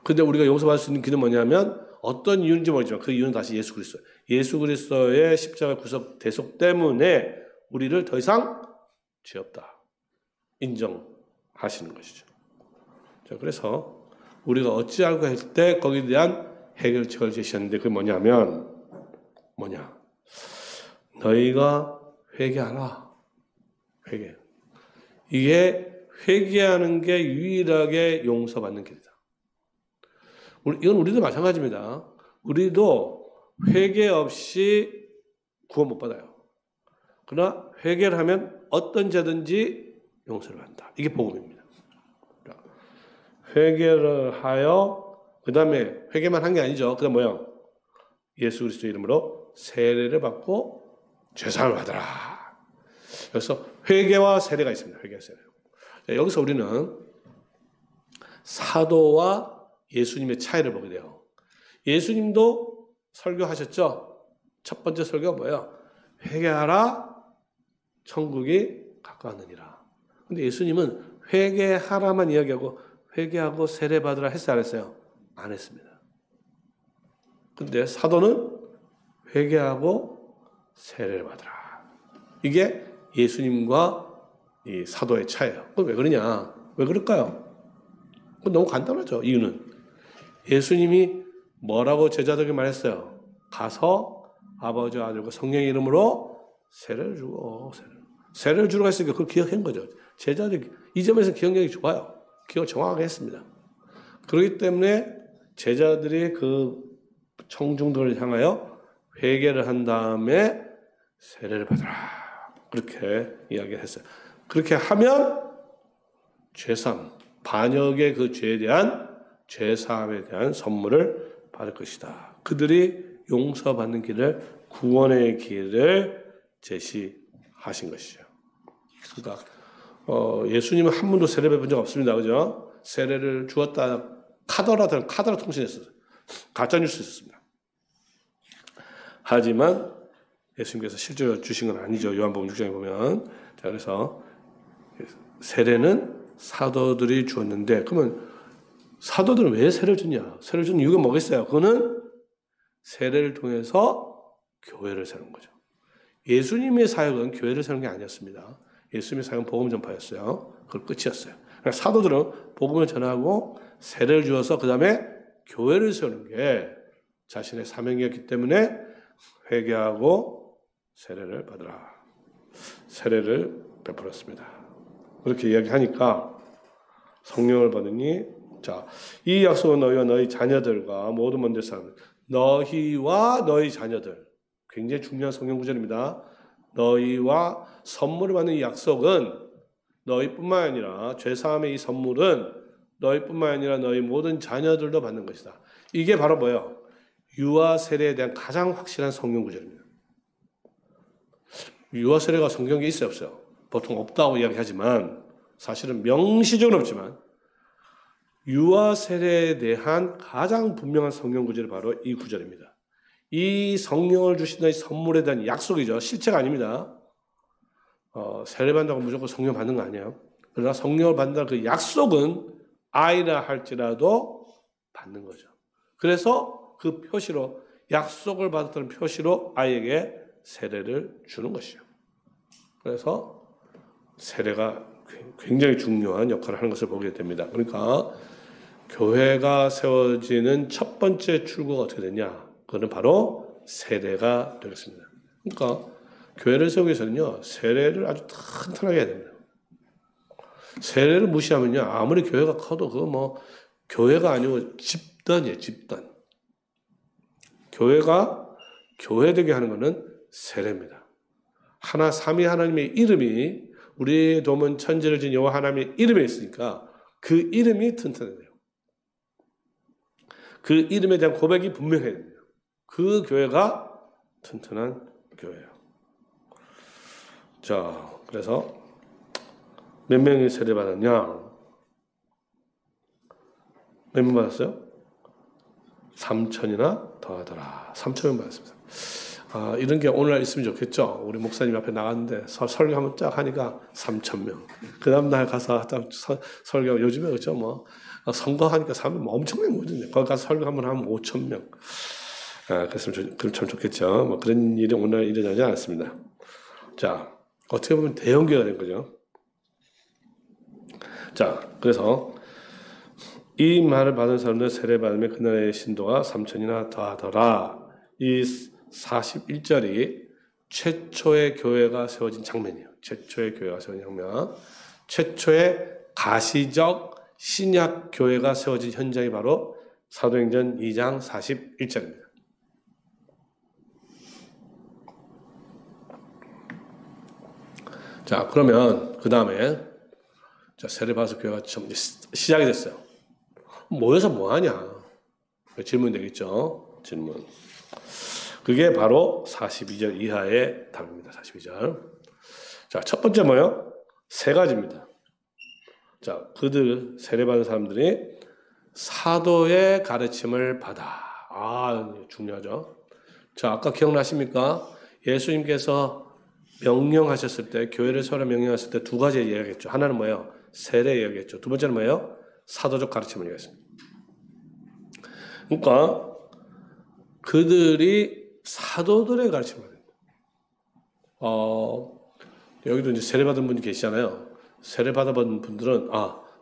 A: 근데 우리가 용서받을 수 있는 길은 뭐냐면 어떤 이유인지 모르지만 그 이유는 다시 예수 그리스도. 예수 그리스도의 십자가 구속 대속 때문에 우리를 더 이상 죄 없다 인정하시는 것이죠. 자, 그래서 우리가 어찌하고 할 때 거기에 대한 해결책을 제시하는데 그게 뭐냐? 너희가 회개하라. 회개. 이게 회개하는 게 유일하게 용서받는 길이다. 이건 우리도 마찬가지입니다. 우리도 회개 없이 구원 못 받아요. 그러나 회개를 하면 어떤 죄든지 용서를 받는다. 이게 복음입니다. 회개를 하여 그 다음에 회개만 한 게 아니죠. 그 다음 뭐요? 예수 그리스도 이름으로 세례를 받고 죄사함을 받아라. 그래서 회개와 세례가 있습니다. 회개와 세례. 여기서 우리는 사도와 예수님의 차이를 보게 돼요. 예수님도 설교하셨죠? 첫 번째 설교가 뭐예요? 회개하라, 천국이 가까웠느니라. 근데 예수님은 회개하라만 이야기하고 회개하고 세례받으라 했어요, 안 했어요? 안 했습니다. 근데 사도는 회개하고 세례를 받으라. 이게 예수님과 이 사도의 차이예요. 그럼 왜 그러냐? 왜 그럴까요? 너무 간단하죠. 이유는 예수님이 뭐라고 제자들에게 말했어요? 가서 아버지와 아들과 성령의 이름으로 세례를 주고 세례를 주라고 했으니까 그걸 기억한 거죠. 제자들이 이 점에서 기억력이 좋아요. 기억을 정확하게 했습니다. 그렇기 때문에 제자들이 그 청중들을 향하여 회개를 한 다음에 세례를 받으라. 그렇게 이야기했어요. 그렇게 하면 죄사함, 반역의 그 죄에 대한 죄사함에 대한 선물을 받을 것이다. 그들이 용서받는 길을, 구원의 길을 제시하신 것이죠. 그러니까 예수님은 한 번도 세례 받은 적 없습니다. 그죠? 세례를 주었다 카더라 통신했어요. 가짜 뉴스 있었습니다. 하지만 예수님께서 실제로 주신 건 아니죠. 요한복음 6장에 보면. 자, 그래서 세례는 사도들이 주었는데, 그러면 사도들은 왜 세례를 주냐? 세례를 주는 이유가 뭐겠어요? 그거는 세례를 통해서 교회를 세우는 거죠. 예수님의 사역은 교회를 세우는 게 아니었습니다. 예수님의 사역은 복음 전파였어요. 그걸 끝이었어요. 그러니까 사도들은 복음을 전하고 세례를 주어서 그 다음에 교회를 세우는 게 자신의 사명이었기 때문에 회개하고 세례를 받으라. 세례를 베풀었습니다. 그렇게 이야기하니까 성령을 받으니, 자, 이 약속은 너희와 너희 자녀들과 모든 먼저 사람, 너희와 너희 자녀들, 굉장히 중요한 성경 구절입니다. 너희와 선물을 받는 이 약속은 너희뿐만 아니라, 죄사함의 이 선물은 너희뿐만 아니라 너희 모든 자녀들도 받는 것이다. 이게 바로 뭐예요? 유아 세례에 대한 가장 확실한 성경 구절입니다. 유아 세례가 성경에 있어요, 없어요? 보통 없다고 이야기하지만 사실은 명시적은 없지만 유아 세례에 대한 가장 분명한 성경 구절이 바로 이 구절입니다. 이 성령을 주시는 이 선물에 대한 약속이죠. 실체가 아닙니다. 세례 받는다고 무조건 성령 받는 거 아니에요. 그러나 성령을 받는다는 그 약속은 아이라 할지라도 받는 거죠. 그래서 그 표시로, 약속을 받았다는 표시로 아이에게 세례를 주는 것이죠. 그래서 세례가 굉장히 중요한 역할을 하는 것을 보게 됩니다. 그러니까 교회가 세워지는 첫 번째 출구가 어떻게 되냐? 그거는 바로 세례가 되겠습니다. 그러니까 교회를 세우기 위해서는요, 세례를 아주 튼튼하게 해야 됩니다. 세례를 무시하면요, 아무리 교회가 커도 그거 뭐 교회가 아니고 집단이에요, 집단. 교회가 교회되게 하는 것은 세례입니다. 하나 삼위 하나님의 이름이, 우리의 도문 천지를 진 여호와 하나님의 이름에 있으니까 그 이름이 튼튼해야 돼요. 그 이름에 대한 고백이 분명해야 됩니다. 그 교회가 튼튼한 교회예요. 자, 그래서 몇 명이 세례 받았냐? 몇 명 받았어요? 3,000이나 더하더라. 3,000명 받았습니다. 이런 게 오늘날 있으면 좋겠죠. 우리 목사님 앞에 나갔는데 설교 한번 쫙 하니까 3,000명. 그 다음날 가서 설교, 요즘에 그렇죠. 뭐 선거하니까 사람이 엄청나게 모이는데 거기 가서 설교 한번 하면 5,000명. 그랬으면 참 좋겠죠. 뭐 그런 일이 오늘 일어나지 않았습니다. 자, 어떻게 보면 대형교회가 된 거죠. 자, 그래서 이 말을 받은 사람들 세례 받으면 그날의 신도가 3,000이나 더하더라. 이 41절이 최초의 교회가 세워진 장면이에요. 최초의 교회가 세워진 장면. 최초의 가시적 신약 교회가 세워진 현장이 바로 사도행전 2장 41절입니다. 자, 그러면 그 다음에 세례 받아서 교회가 시작이 됐어요. 모여서 뭐 하냐? 질문 되겠죠? 질문. 그게 바로 42절 이하의 답입니다. 42절. 자, 첫 번째 뭐요? 세 가지입니다. 자, 그들 세례받은 사람들이 사도의 가르침을 받아. 중요하죠. 자, 아까 기억나십니까? 예수님께서 명령하셨을 때, 교회를 세우라 명령하셨을 때 두 가지 이야기했죠. 하나는 뭐예요? 세례 이야기했죠. 두 번째는 뭐예요? 사도적 가르침을 이야기했습니다. 그러니까 그들이 사도들의 가르침을 받습니다. 여기도 이제 세례받은 분이 계시잖아요. 세례받아본 분들은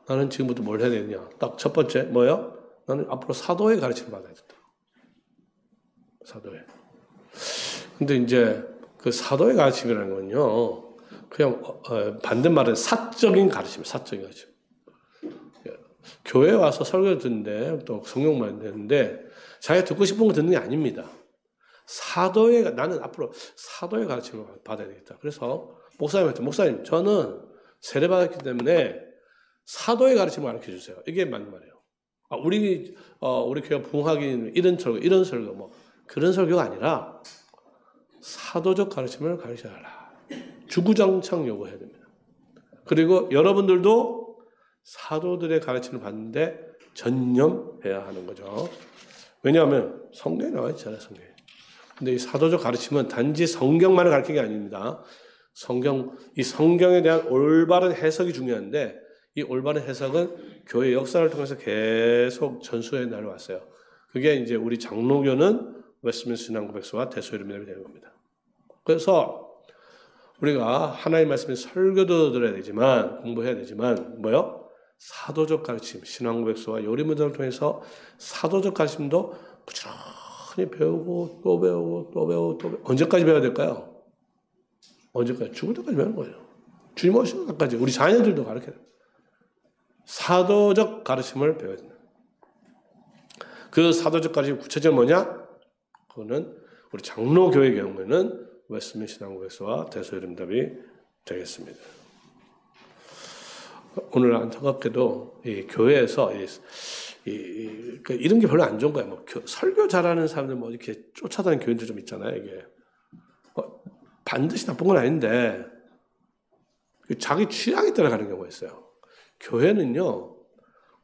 A: 나는 지금부터 뭘 해야 되느냐. 딱 첫 번째 뭐예요? 나는 앞으로 사도의 가르침을 받아야 된다. 사도의. 근데 이제 그 사도의 가르침이라는 건요, 그냥 반대말은 사적인 가르침, 사적인 가르침. 교회 와서 설교 듣는데 또 성경만 듣는데 자기가 듣고 싶은 거 듣는 게 아닙니다. 나는 앞으로 사도의 가르침을 받아야 되겠다. 그래서 목사님한테, 목사님, 저는 세례받았기 때문에 사도의 가르침을 가르쳐 주세요. 이게 맞는 말이에요. 우리 교회 부흥하기 이런 설교, 뭐 그런 설교가 아니라 사도적 가르침을 가르쳐라. 주구장창 요구해야 됩니다. 그리고 여러분들도 사도들의 가르침을 받는데 전념해야 하는 거죠. 왜냐하면 성경에 나와 있잖아요, 성경에. 근데 이 사도적 가르침은 단지 성경만을 가르치는 게 아닙니다. 이 성경에 대한 올바른 해석이 중요한데 이 올바른 해석은 교회 역사를 통해서 계속 전수해 나왔어요. 그게 이제 우리 장로교는 웨스트민스터 신앙고백서와 대소이름이 되는 겁니다. 그래서 우리가 하나님의 말씀에 설교도 들어야 되지만 공부해야 되지만 뭐요? 사도적 가르침, 신앙고백서와 요리문답을 통해서 사도적 가르침도 부지런히 배우고 또 배우고 또 배우고 또 배우고 언제까지 배워야 될까요? 언제까지? 죽을 때까지 배우는 거예요. 주님 오시는 날까지 우리 자녀들도 가르쳐야 돼요. 사도적 가르침을 배워야 된다. 그 사도적 가르침 구체적으로 뭐냐? 그거는 우리 장로교회 경우에는 웨스트민스터 신앙고백서와 대소이름답이 되겠습니다. 오늘 안타깝게도 이 교회에서 이런 게 별로 안 좋은 거예요. 뭐 설교 잘하는 사람들 뭐 이렇게 쫓아다니는 교인들 좀 있잖아요. 이게 반드시 나쁜 건 아닌데 자기 취향에 따라가는 경우가 있어요. 교회는요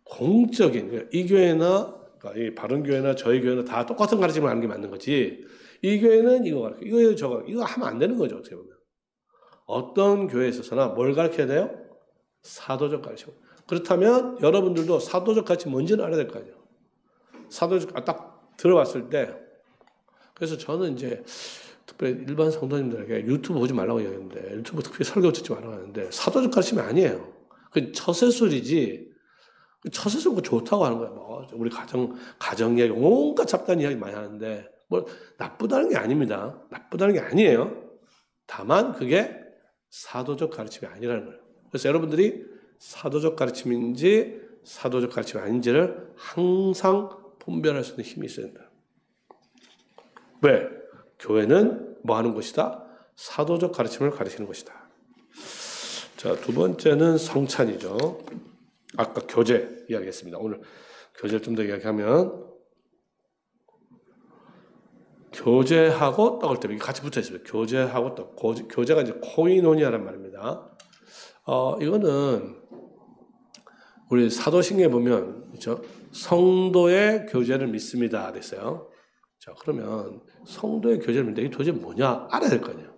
A: 공적인 그러니까 이 교회나 그러니까 이 바른교회나 저희 교회나 다 똑같은 가르침을 하는 게 맞는 거지. 이 교회는 이거 가르쳐, 이거 저거 이거 하면 안 되는 거죠. 어떻게 보면 어떤 교회에 있어서나 뭘 가르쳐야 돼요? 사도적 가르침. 그렇다면 여러분들도 사도적 가르침 뭔지는 알아야 될 거 아니에요. 사도적 딱 들어봤을 때 그래서 저는 이제 특별히 일반 성도님들에게 유튜브 보지 말라고 이야기했는데 유튜브 특별히 설교 듣지 말라고 하는데 사도적 가르침이 아니에요. 그 처세술이지. 처세술은 좋다고 하는 거예요. 뭐 우리 가정 이야기 온갖 잡다한 이야기 많이 하는데 뭐 나쁘다는 게 아닙니다. 나쁘다는 게 아니에요. 다만 그게 사도적 가르침이 아니라는 거예요. 그래서 여러분들이 사도적 가르침인지 사도적 가르침이 아닌지를 항상 분별할 수 있는 힘이 있어야 된다. 왜? 교회는 뭐 하는 곳이다? 사도적 가르침을 가르치는 곳이다. 자, 두 번째는 성찬이죠. 아까 교제 이야기했습니다. 오늘 교제를 좀 더 이야기하면 교제하고 떡을 때 같이 붙어 있습니다. 교제하고 떡. 교제가 이제 코이노니아란 말입니다. 이거는 우리 사도신경에 보면 그렇죠? 성도의 교제를 믿습니다. 됐어요. 자, 그러면 성도의 교제를 믿는데 이게 도대체 뭐냐 알아야 될 거 아니에요.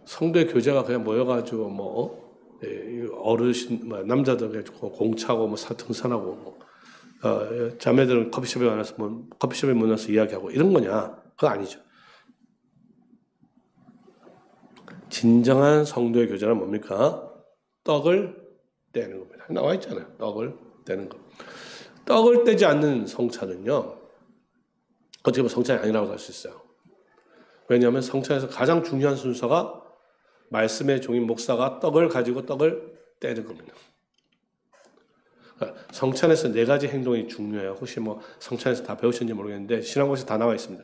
A: 성도의 교제가 그냥 모여가지고 뭐 어르신 남자들 공차고 뭐 등산하고 자매들은 커피숍에 와서 뭐 커피숍에 모여서 이야기하고 이런 거냐? 그거 아니죠. 진정한 성도의 교제는 뭡니까? 떡을 떼는 겁니다. 나와 있잖아요. 떡을 떼는 거. 떡을 떼지 않는 성찬은요. 어떻게 보면 성찬이 아니라고 할 수 있어요. 왜냐하면 성찬에서 가장 중요한 순서가 말씀의 종인 목사가 떡을 가지고 떡을 떼는 겁니다. 성찬에서 네 가지 행동이 중요해요. 혹시 뭐 성찬에서 다 배우셨는지 모르겠는데 신앙고에서 다 나와 있습니다.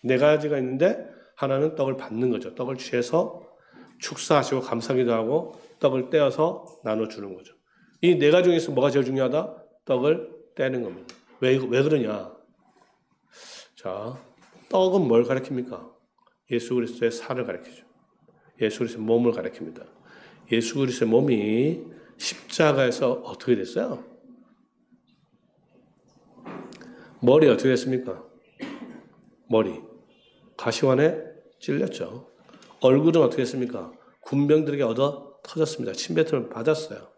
A: 네 가지가 있는데 하나는 떡을 받는 거죠. 떡을 취해서 축사하시고 감사기도 하고 떡을 떼어서 나눠주는 거죠. 이 네 가지 중에서 뭐가 제일 중요하다? 떡을 떼는 겁니다. 왜 그러냐? 자, 떡은 뭘 가리킵니까? 예수 그리스도의 살을 가리키죠. 예수 그리스도의 몸을 가리킵니다. 예수 그리스도의 몸이 십자가에서 어떻게 됐어요? 머리 어떻게 됐습니까? 머리. 가시관에 찔렸죠. 얼굴은 어떻게 됐습니까? 군병들에게 얻어 터졌습니다. 침뱉음을 받았어요.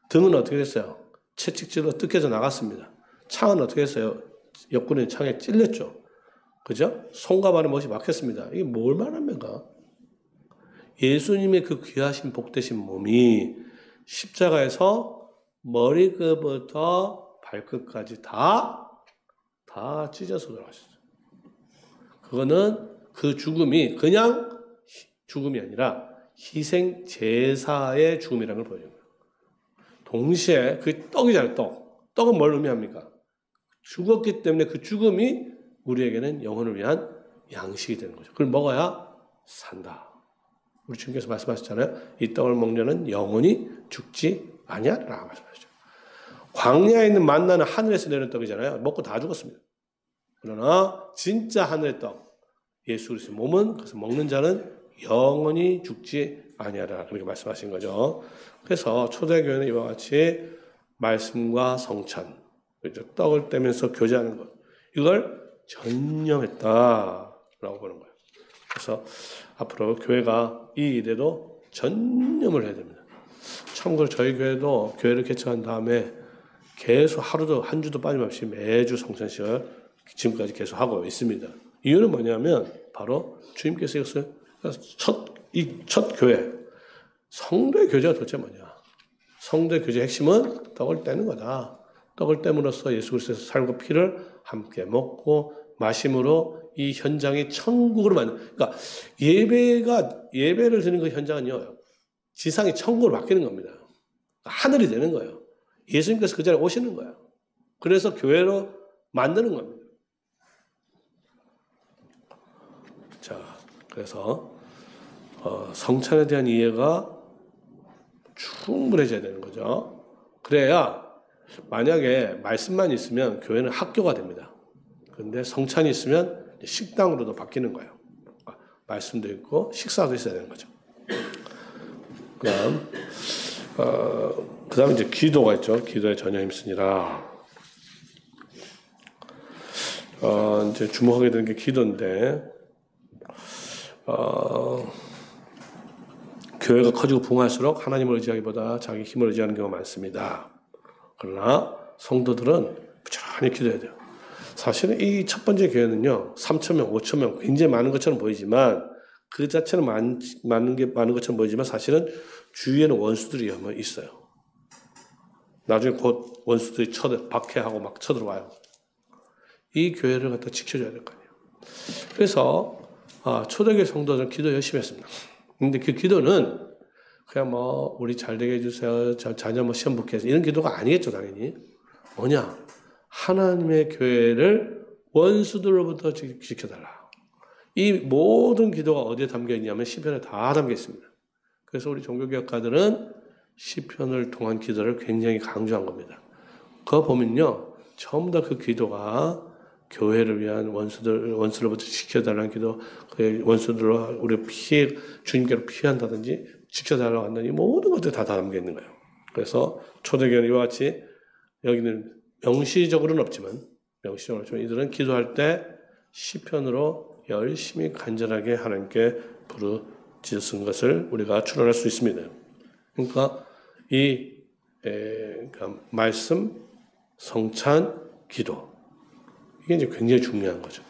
A: 등은 어떻게 됐어요? 채찍질로 뜯겨져 나갔습니다. 창은 어떻게 했어요? 옆구리 창에 찔렸죠. 그죠? 손과 발에 못이 막혔습니다. 이게 뭘 말합니까? 예수님의 그 귀하신 복되신 몸이 십자가에서 머리끝부터 발끝까지 다 찢어서 돌아가셨어요. 그거는 그 죽음이 그냥 죽음이 아니라 희생 제사의 죽음이라는 걸 보여줘요. 동시에 그 떡이잖아요, 떡. 떡은 뭘 의미합니까? 죽었기 때문에 그 죽음이 우리에게는 영혼을 위한 양식이 되는 거죠. 그걸 먹어야 산다. 우리 주님께서 말씀하셨잖아요. 이 떡을 먹냐는 영혼이 죽지 아니하리라 말씀하셨죠. 광야에 있는 만나는 하늘에서 내린 떡이잖아요. 먹고 다 죽었습니다. 그러나 진짜 하늘의 떡, 예수 그리스도의 몸은 그래서 먹는 자는 영원히 죽지 아니하리라 그렇게 말씀하신 거죠. 그래서 초대교회는 이와 같이 말씀과 성찬, 떡을 떼면서 교제하는 것, 이걸 전념했다라고 보는 거예요. 그래서 앞으로 교회가 이 일에도 전념을 해야 됩니다. 참고로 저희 교회도 교회를 개척한 다음에 계속 하루도 한 주도 빠짐없이 매주 성찬식을 지금까지 계속 하고 있습니다. 이유는 뭐냐면 바로 주님께서 이것을 첫 교회, 성도의 교제가 도대체 뭐냐? 성도의 교제의 핵심은 떡을 떼는 거다. 떡을 떼므로써 예수 그리스도의 살과 피를 함께 먹고 마심으로 이 현장이 천국으로 그러니까 예배를 드리는 그 현장은요, 지상이 천국으로 바뀌는 겁니다. 하늘이 되는 거예요. 예수님께서 그 자리에 오시는 거예요. 그래서 교회로 만드는 겁니다. 자, 그래서 성찬에 대한 이해가 충분해져야 되는 거죠. 그래야 만약에 말씀만 있으면 교회는 학교가 됩니다. 그런데 성찬이 있으면 식당으로도 바뀌는 거예요. 말씀도 있고 식사도 있어야 되는 거죠. 그다음에 이제 기도가 있죠. 기도에 전혀 힘쓰니라. 이제 주목하게 되는 게 기도인데, 교회가 커지고 부흥할수록 하나님을 의지하기보다 자기 힘을 의지하는 경우가 많습니다. 그러나 성도들은 부지런히 기도해야 돼요. 사실은 이 첫 번째 교회는요, 3,000명, 5,000명 굉장히 많은 것처럼 보이지만 그 자체는 많은 것처럼 보이지만 사실은 주위에는 원수들이 있어요. 나중에 곧 원수들이 박해하고 막 쳐들어와요. 이 교회를 갖다 지켜줘야 될 거 아니에요. 그래서 초대교회 성도들은 기도 열심히 했습니다. 근데 그 기도는 그냥 우리 잘 되게 해주세요, 자녀 시험 붙게 해서 이런 기도가 아니겠죠, 당연히. 뭐냐? 하나님의 교회를 원수들로부터 지켜달라. 이 모든 기도가 어디에 담겨 있냐면 시편에 다 담겨 있습니다. 그래서 우리 종교개혁가들은 시편을 통한 기도를 굉장히 강조한 겁니다. 그거 보면요, 전부 다 그 기도가 교회를 위한 원수로부터 지켜달라는 기도, 그 원수들로 우리 주님께로 피한다든지 지켜달라고 한다든지 모든 것들이 다 담겨 있는 거예요. 그래서 초대교회는 이와 같이 여기는 명시적으로는 없지만 이들은 기도할 때 시편으로 열심히 간절하게 하나님께 부르짖은 것을 우리가 추론할 수 있습니다. 그러니까 그러니까 말씀, 성찬, 기도, 이게 이제 굉장히 중요한 거죠.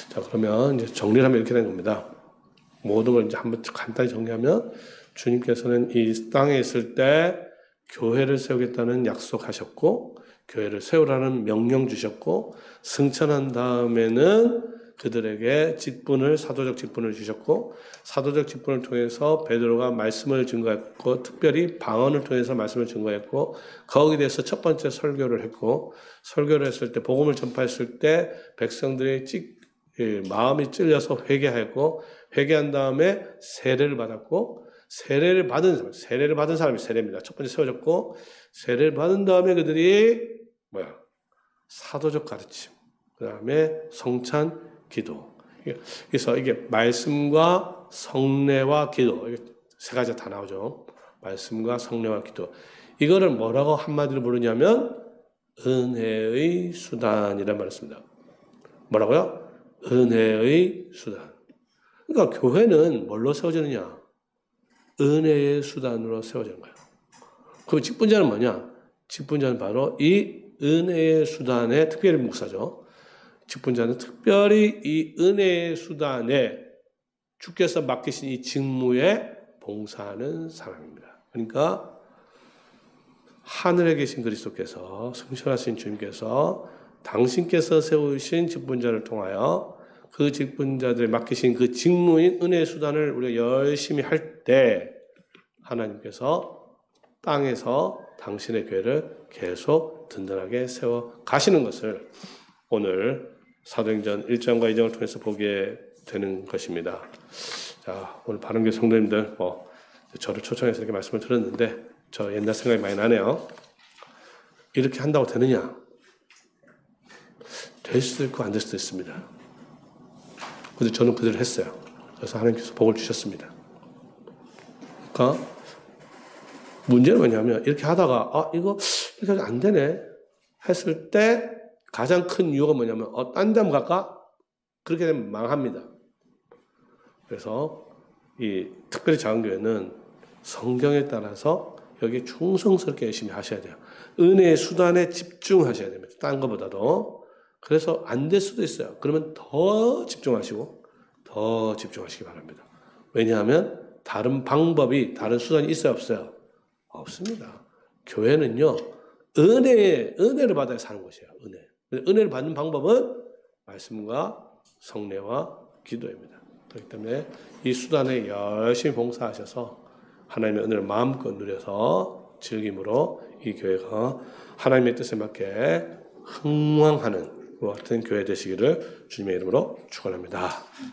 A: 자, 그러면 이제 정리를 하면 이렇게 되는 겁니다. 모든 걸 이제 한번 간단히 정리하면 주님께서는 이 땅에 있을 때 교회를 세우겠다는 약속하셨고, 교회를 세우라는 명령 주셨고, 승천한 다음에는 그들에게 사도적 직분을 주셨고, 사도적 직분을 통해서 베드로가 말씀을 증거했고, 특별히 방언을 통해서 말씀을 증거했고, 거기에 대해서 첫 번째 설교를 했고, 설교를 했을 때, 복음을 전파했을 때 백성들의 마음이 찔려서 회개하였고, 회개한 다음에 세례를 받았고, 세례를 받은 사람이 세례입니다. 첫 번째 세워졌고, 세례를 받은 다음에 그들이 사도적 가르침, 그 다음에 성찬, 기도. 그래서 이게 말씀과 성례와 기도, 이게 세 가지가 다 나오죠. 말씀과 성령과 기도. 이거를 뭐라고 한마디로 부르냐면 은혜의 수단이란 말을 씁니다. 뭐라고요? 은혜의 수단. 그러니까 교회는 뭘로 세워지느냐? 은혜의 수단으로 세워지는 거예요. 그럼 직분자는 뭐냐? 직분자는 바로 이 은혜의 수단의 특별히 목사죠. 직분자는 특별히 이 은혜의 수단에 주께서 맡기신 이 직무에 봉사하는 사람입니다. 그러니까 하늘에 계신 그리스도께서 성실하신 주님께서 당신께서 세우신 직분자를 통하여 그 직분자들에 맡기신 그 직무인 은혜의 수단을 우리가 열심히 할 때 하나님께서 땅에서 당신의 교회를 계속 든든하게 세워 가시는 것을 오늘 사도행전 1장과 2장을 통해서 보게 되는 것입니다. 자, 오늘 바른교회 성도님들 저를 초청해서 이렇게 말씀을 드렸는데 저 옛날 생각이 많이 나네요. 이렇게 한다고 되느냐? 될 수도 있고 안 될 수도 있습니다. 근데 저는 그대로 했어요. 그래서 하나님께서 복을 주셨습니다. 그러니까 문제는 뭐냐면 이렇게 하다가 이거 이렇게 안 되네 했을 때 가장 큰 이유가 뭐냐면 딴 데 한번 갈까? 그렇게 되면 망합니다. 그래서 이 특별히 작은교회는 성경에 따라서 여기 충성스럽게 열심히 하셔야 돼요. 은혜의 수단에 집중하셔야 됩니다. 딴 것보다도. 그래서 안 될 수도 있어요. 그러면 더 집중하시고 더 집중하시기 바랍니다. 왜냐하면 다른 방법이, 다른 수단이 있어요, 없어요? 없습니다. 교회는요, 은혜를 받아야 사는 것이에요, 은혜. 은혜를 받는 방법은 말씀과 성례와 기도입니다. 그렇기 때문에 이 수단에 열심히 봉사하셔서 하나님의 은혜를 마음껏 누려서 즐김으로 이 교회가 하나님의 뜻에 맞게 흥왕하는 그 같은 교회 되시기를 주님의 이름으로 축원합니다.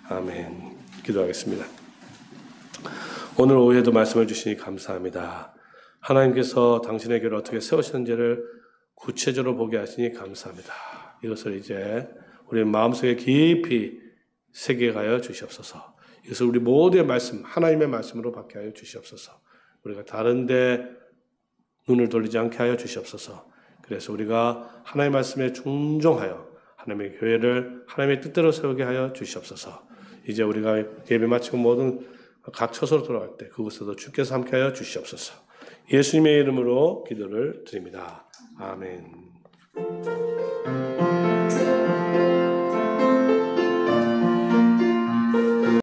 A: 아멘. 기도하겠습니다. 오늘 오후에도 말씀을 주시니 감사합니다. 하나님께서 당신의 교회를 어떻게 세우시는지를 구체적으로 보게 하시니 감사합니다. 이것을 이제 우리 마음속에 깊이 새겨가여 주시옵소서. 이것을 우리 모두의 말씀, 하나님의 말씀으로 받게 하여 주시옵소서. 우리가 다른 데 눈을 돌리지 않게 하여 주시옵소서. 그래서 우리가 하나님의 말씀에 순종하여 하나님의 교회를 하나님의 뜻대로 세우게 하여 주시옵소서. 이제 우리가 예배 마치고 모든 각 처소로 돌아갈 때 그곳에도 주께서 함께하여 주시옵소서. 예수님의 이름으로 기도를 드립니다. 아멘.